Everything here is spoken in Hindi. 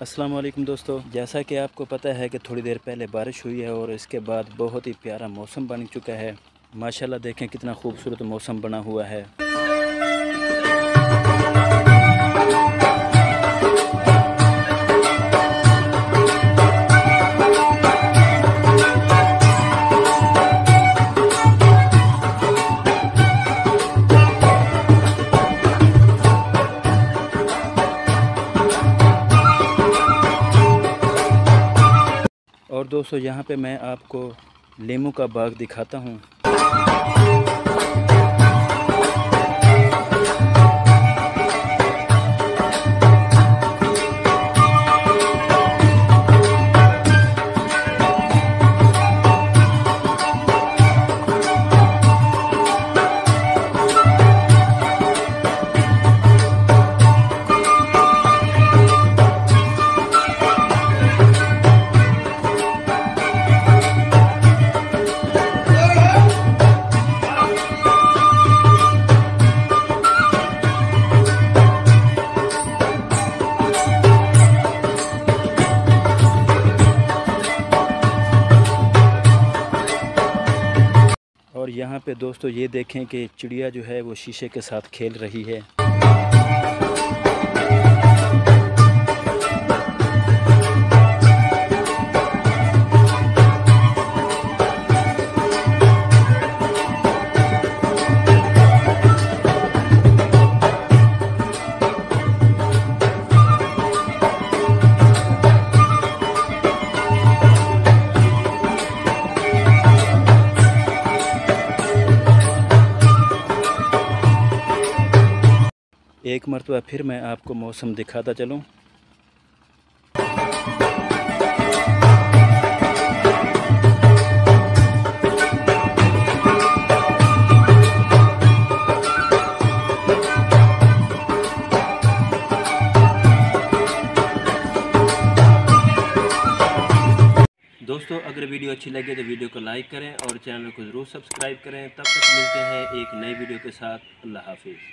अस्सलाम वालेकुम दोस्तों, जैसा कि आपको पता है कि थोड़ी देर पहले बारिश हुई है और इसके बाद बहुत ही प्यारा मौसम बन चुका है। माशाल्लाह देखें कितना खूबसूरत मौसम बना हुआ है। और दोस्तों यहाँ पे मैं आपको लीमू का बाग दिखाता हूँ। और यहाँ पे दोस्तों ये देखें कि चिड़िया जो है वो शीशे के साथ खेल रही है। एक मरतबा फिर मैं आपको मौसम दिखाता चलूँ। दोस्तों अगर वीडियो अच्छी लगे तो वीडियो को लाइक करें और चैनल को ज़रूर सब्सक्राइब करें। तब तक मिलते हैं एक नई वीडियो के साथ। अल्लाह हाफिज़।